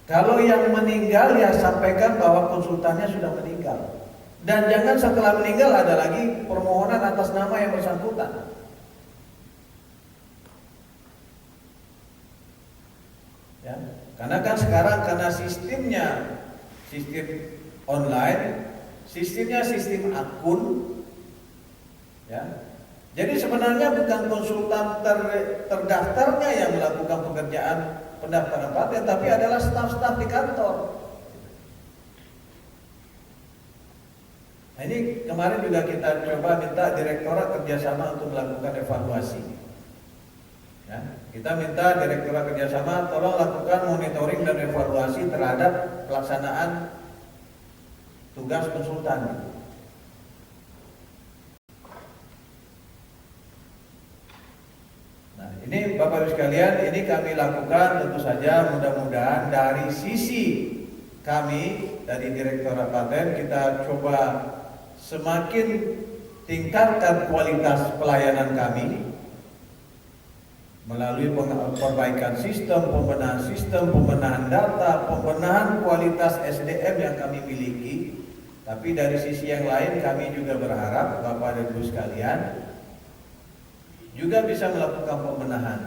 Kalau yang meninggal ya sampaikan bahwa konsultannya sudah meninggal. Dan jangan setelah meninggal ada lagi permohonan atas nama yang bersangkutan. Ya, karena kan sekarang karena sistem online, sistemnya sistem akun, ya. Jadi sebenarnya bukan konsultan terdaftarnya yang melakukan pekerjaan pendaftaran paten, tapi adalah staf-staf di kantor. Nah, ini kemarin juga kita coba minta Direktorat kerjasama untuk melakukan evaluasi. Ya, kita minta Direktorat kerjasama tolong lakukan monitoring dan evaluasi terhadap pelaksanaan tugas konsultan. Nah, ini Bapak Ibu sekalian, ini kami lakukan tentu saja mudah-mudahan dari sisi kami dari Direktorat Paten kita coba semakin tingkatkan kualitas pelayanan kami melalui perbaikan sistem, pembenahan data, pembenahan kualitas SDM yang kami miliki. Tapi dari sisi yang lain kami juga berharap Bapak dan Ibu sekalian juga bisa melakukan pembenahan.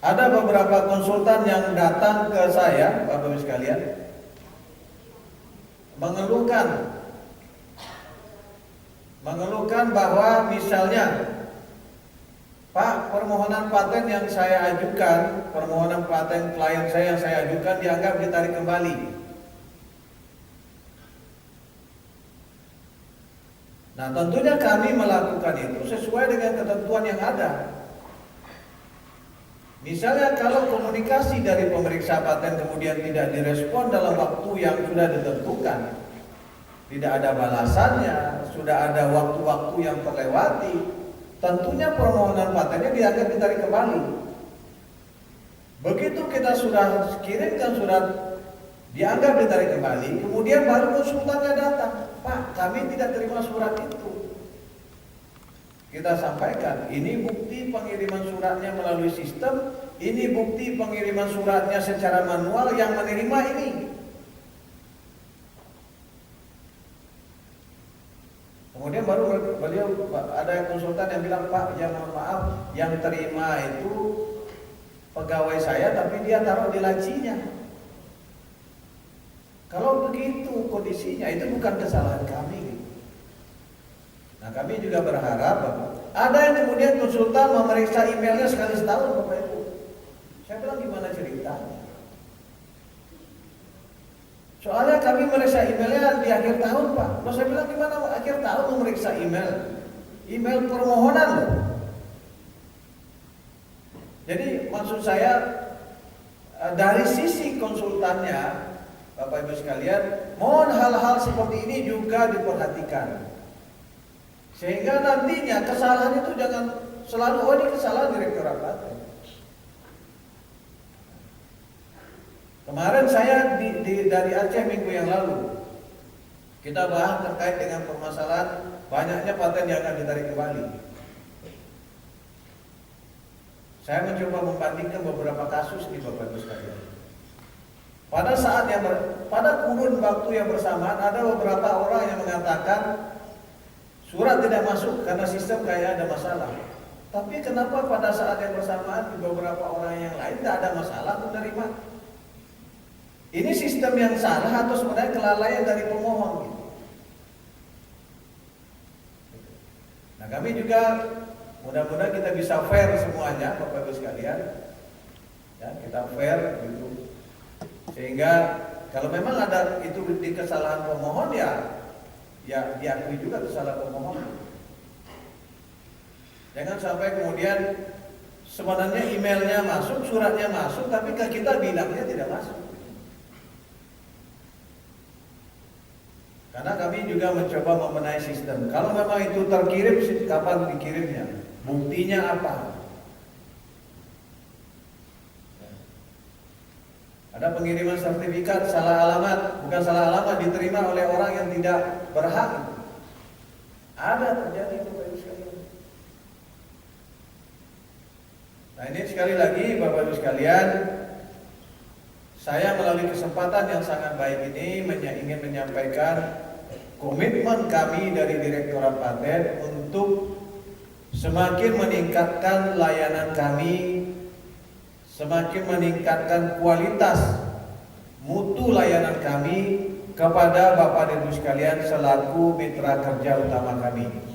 Ada beberapa konsultan yang datang ke saya, Bapak Ibu sekalian, mengeluhkan bahwa misalnya, Pak, permohonan paten yang saya ajukan, permohonan paten klien saya yang saya ajukan dianggap ditarik kembali. Nah, tentunya kami melakukan itu sesuai dengan ketentuan yang ada. Misalnya kalau komunikasi dari pemeriksa paten kemudian tidak direspon dalam waktu yang sudah ditentukan, tidak ada balasannya, sudah ada waktu-waktu yang terlewati, tentunya permohonan patennya dianggap ditarik kembali. Begitu kita sudah kirimkan surat dianggap ditarik kembali, kemudian baru konsultannya datang, Pak, kami tidak terima surat itu. Kita sampaikan, ini bukti pengiriman suratnya melalui sistem, ini bukti pengiriman suratnya secara manual yang menerima ini. Kemudian baru beliau ada konsultan yang bilang, Pak, ya mohon maaf, yang terima itu pegawai saya tapi dia taruh di lacinya. Kalau begitu kondisinya itu bukan kesalahan kami. Nah, kami juga berharap ada yang kemudian konsultan memeriksa emailnya sekali setahun, Bapak Ibu. Saya bilang gimana ceritanya? Soalnya kami memeriksa emailnya di akhir tahun, Pak. Terus saya bilang gimana akhir tahun memeriksa email? Email permohonan loh. Jadi maksud saya dari sisi konsultannya, Bapak Ibu sekalian, mohon hal-hal seperti ini juga diperhatikan. Sehingga nantinya kesalahan itu jangan selalu, oh ini kesalahan Direktorat Paten. Kemarin saya dari Aceh minggu yang lalu, kita bahas terkait dengan permasalahan banyaknya paten yang akan ditarik kembali. Saya mencoba membandingkan beberapa kasus di Bapak Ibu sekalian. Pada kurun waktu yang bersamaan ada beberapa orang yang mengatakan surat tidak masuk karena sistem kayak ada masalah. Tapi kenapa pada saat yang bersamaan di beberapa orang yang lain tidak ada masalah menerima? Ini sistem yang salah atau sebenarnya kelalaian dari pemohon? Gitu. Nah, kami juga mudah-mudahan kita bisa fair semuanya, Bapak Ibu sekalian. Ya, kita fair gitu. Sehingga kalau memang ada itu di kesalahan pemohon ya diakui juga kesalahan pemohon. Jangan sampai kemudian sebenarnya emailnya masuk, suratnya masuk, tapi ke kita bilangnya tidak masuk. Karena kami juga mencoba membenahi sistem. Kalau memang itu terkirim, kapan dikirimnya? Buktinya apa? Ada pengiriman sertifikat salah alamat, bukan salah alamat, diterima oleh orang yang tidak berhak. Ada terjadi itu, Bapak Ibu sekalian. Nah ini sekali lagi Bapak Ibu sekalian, saya melalui kesempatan yang sangat baik ini ingin menyampaikan komitmen kami dari Direktorat Paten untuk semakin meningkatkan layanan kami, semakin meningkatkan kualitas mutu layanan kami kepada Bapak dan Ibu sekalian selaku mitra kerja utama kami.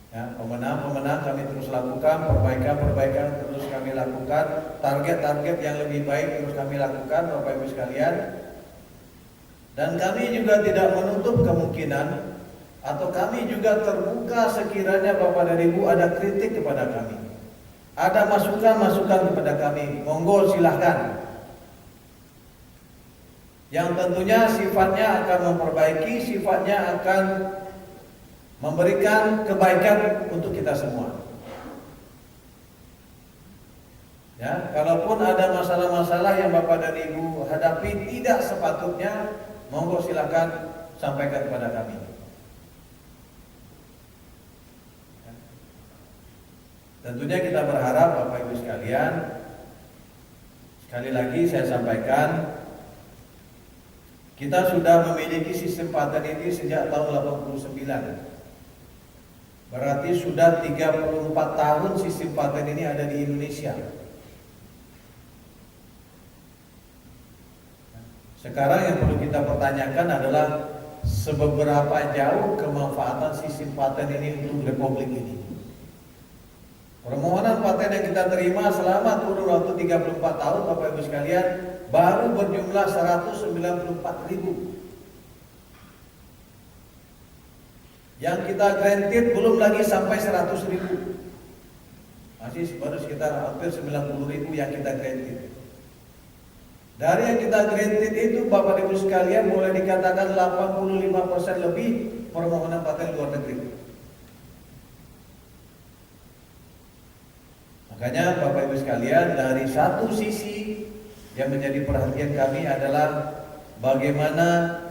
Ya, pemenang-pemenang kami terus lakukan, perbaikan-perbaikan terus kami lakukan, target-target yang lebih baik terus kami lakukan, Bapak Ibu sekalian. Dan kami juga tidak menutup kemungkinan atau kami juga terbuka sekiranya Bapak dan Ibu ada kritik kepada kami, ada masukan-masukan kepada kami, monggo silahkan. Yang tentunya sifatnya akan memperbaiki, sifatnya akan memberikan kebaikan untuk kita semua. Ya, kalaupun ada masalah-masalah yang Bapak dan Ibu hadapi tidak sepatutnya, monggo silakan sampaikan kepada kami. Ya. Tentunya kita berharap Bapak Ibu sekalian, sekali lagi saya sampaikan, kita sudah memiliki sistem paten ini sejak tahun 89. Berarti sudah 34 tahun sistem paten ini ada di Indonesia. Sekarang yang perlu kita pertanyakan adalah seberapa jauh kemanfaatan sistem paten ini untuk Republik ini. Permohonan paten yang kita terima selama kurun waktu 34 tahun Bapak Ibu sekalian baru berjumlah 194.000. Yang kita granted belum lagi sampai 100.000. Masih baru sekitar hampir 90.000 yang kita granted. Dari yang kita granted itu Bapak Ibu sekalian boleh dikatakan 85% lebih permohonan paten luar negeri. Makanya Bapak Ibu sekalian, dari satu sisi yang menjadi perhatian kami adalah bagaimana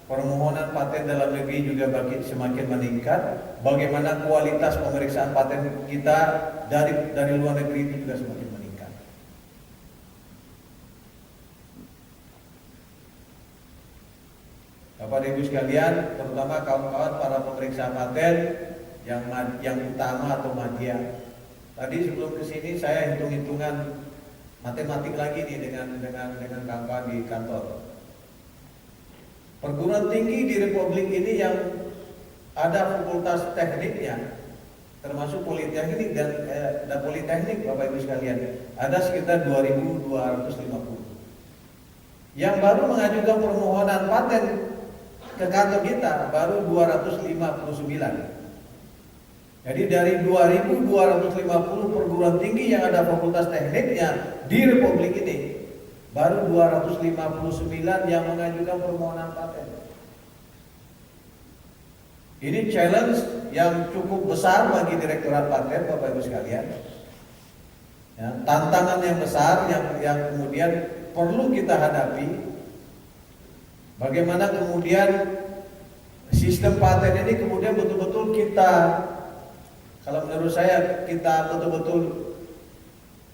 permohonan paten dalam negeri juga semakin meningkat, bagaimana kualitas pemeriksaan paten kita dari luar negeri itu juga semakin meningkat. Bapak Ibu sekalian, terutama kawan-kawan para pemeriksa paten yang utama atau madya. Tadi sebelum kesini saya hitung-hitungan matematik lagi nih dengan kawan-kawan di kantor. Perguruan tinggi di Republik ini yang ada fakultas tekniknya, termasuk politeknik dan politeknik Bapak Ibu sekalian, ada sekitar 2.250. Yang baru mengajukan permohonan paten ke kantor kita baru 259. Jadi dari 2.250 perguruan tinggi yang ada fakultas tekniknya di Republik ini, baru 259 yang mengajukan permohonan paten. Ini challenge yang cukup besar bagi Direktorat Paten Bapak Ibu sekalian. Ya, tantangan yang besar yang kemudian perlu kita hadapi. Bagaimana kemudian sistem paten ini kemudian betul-betul kita, kalau menurut saya kita betul-betul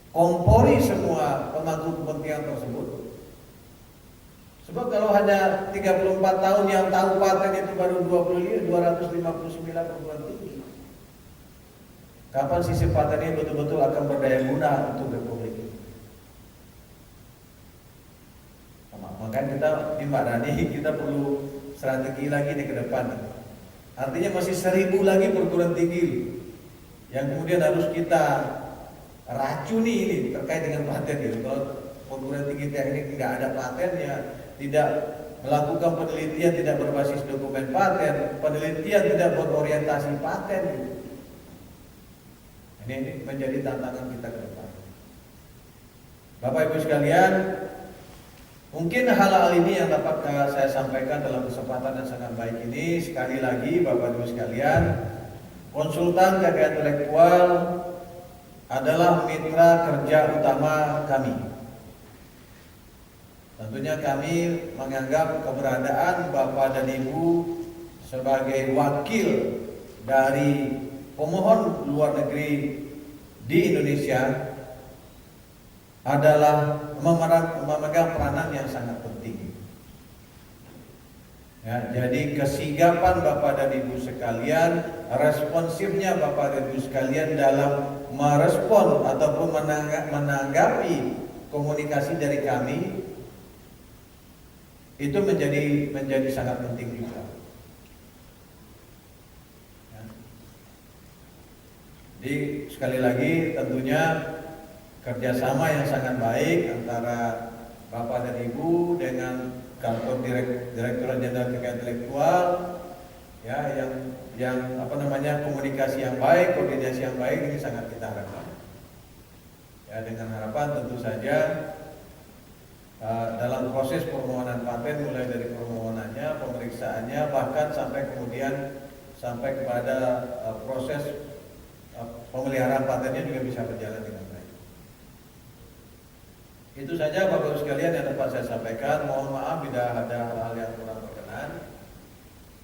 kompori semua pemangku kepentingan tersebut. Sebab kalau hanya 34 tahun yang tahu paten itu baru 259 perguruan tinggi. Kapan sistem paten ini betul-betul akan berdaya guna untuk Republik ini? Makanya kita di Mbak Rani kita perlu strategi lagi nih ke depan. Artinya masih 1.000 lagi perguruan tinggi yang kemudian harus kita racuni ini terkait dengan paten itu. Kalau perguruan tinggi teknik tidak ada patennya, tidak melakukan penelitian, tidak berbasis dokumen paten, penelitian tidak berorientasi paten. Ini menjadi tantangan kita ke depan. Bapak Ibu sekalian, mungkin hal-hal ini yang dapat saya sampaikan dalam kesempatan yang sangat baik ini. Sekali lagi Bapak Ibu sekalian, konsultan kekayaan intelektual adalah mitra kerja utama kami. Tentunya kami menganggap keberadaan Bapak dan Ibu sebagai wakil dari pemohon luar negeri di Indonesia adalah memegang peranan yang sangat penting. Ya, jadi kesigapan Bapak dan Ibu sekalian, responsifnya Bapak dan Ibu sekalian dalam merespon ataupun menanggapi komunikasi dari kami itu menjadi sangat penting juga. Ya. Jadi sekali lagi tentunya kerjasama yang sangat baik antara Bapak dan Ibu dengan Kantor Direktorat Jenderal Kekayaan Intelektual, ya, yang komunikasi yang baik, koordinasi yang baik ini sangat kita harapkan. Ya, dengan harapan tentu saja dalam proses permohonan paten mulai dari permohonannya, pemeriksaannya, bahkan sampai kepada proses pemeliharaan patennya juga bisa berjalan dengan baik. Itu saja Bapak Ibu sekalian yang dapat saya sampaikan. Mohon maaf bila ada hal-hal yang kurang berkenan.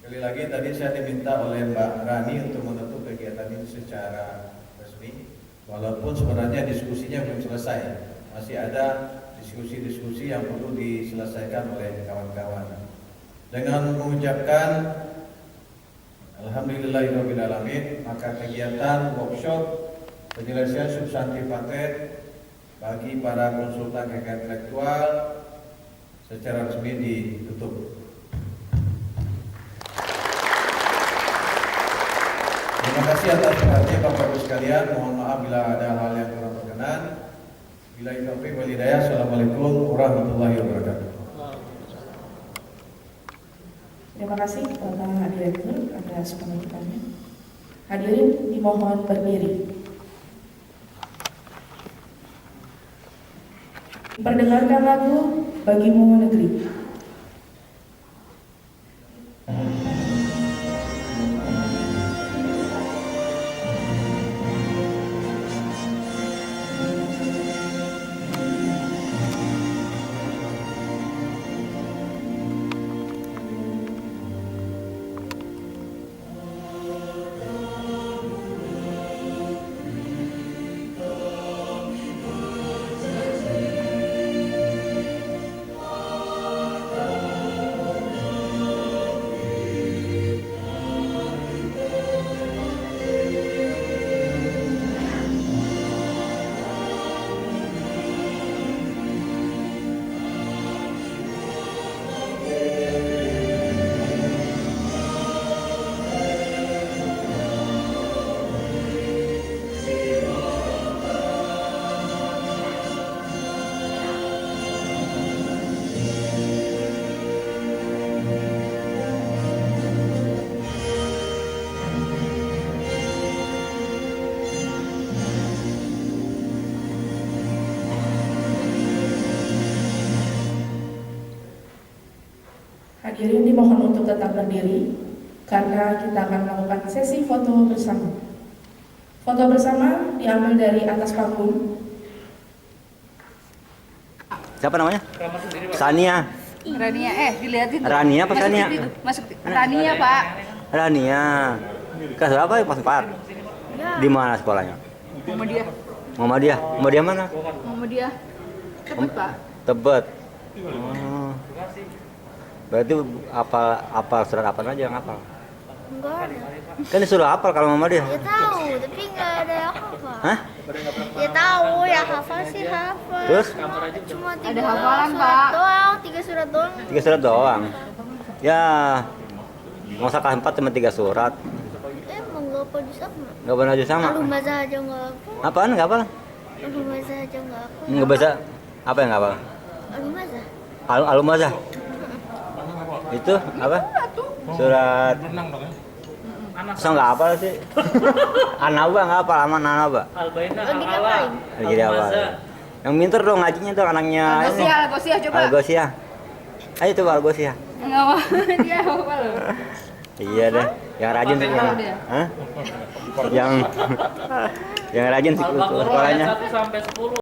Sekali lagi tadi saya diminta oleh Mbak Rani untuk menutup kegiatan ini secara resmi, walaupun sebenarnya diskusinya belum selesai. Masih ada diskusi-diskusi yang perlu diselesaikan oleh kawan-kawan. Dengan mengucapkan alhamdulillahirabbil alamin, maka kegiatan workshop penyelesaian substantif paten bagi para konsultan kekayaan intelektual secara resmi ditutup. Terima kasih atas perhatian Bapak Ibu sekalian. Mohon maaf bila ada hal yang kurang berkenan. Billahi taufiq wal hidayah. Assalamualaikum warahmatullahi wabarakatuh. Terima kasih Bapak Direktur atas penutupannya. Hadirin dimohon berdiri. Perdengarkan lagu Bagimu Negeri. Hadirin dimohon untuk tetap berdiri karena kita akan melakukan sesi foto bersama. Foto bersama diambil dari atas panggung. Siapa namanya? Sania. Rania, dilihatin. Rania apa Sania? Masuk Rania, Pak. Rania. Kelas berapa ya? Kelas 4. Di mana sekolahnya? Muhammadiyah. Muhammadiyah. Muhammadiyah mana? Muhammadiyah. Cepet, Pak. Tebet. Oh. Berarti apa surat apa aja yang hafal? Enggak ada. Kan disuruh hafal kalau Muhammadiyah. Ya tahu, tapi enggak ada yang hafal. Hah? Ya tahu, yang hafal sih hafal. Terus? Cuma Ada hafalan, Pak. Doang, 3 surat doang. 3 surat doang. Ya. Masa kelas 4 cuma 3 surat. Emang enggak apa sama. Enggak pernah aja sama. Al-Humazah aja enggak apa. Apaan enggak hafal? Al-Humazah aja enggak apa. Enggak bisa. Apa yang enggak hafal? Al-Humazah. Al-Humazah. Itu apa? Surat Masa nggak hafal sih? Anaba nggak hafal, aman Anaba. Albaina Lagi Al-Ala. ngapain? Lagi di awal. Yang pinter dong ngajinya tuh anaknya ini. Algosia, Algosia coba. Algosia. Ayo coba Algosia. Enggak mau. Dia hafal loh. Iya deh, yang rajin sih. Hafal dia. Hah? Yang rajin sih Al-Baqarah sekolahnya. ayat 1 sampai 10.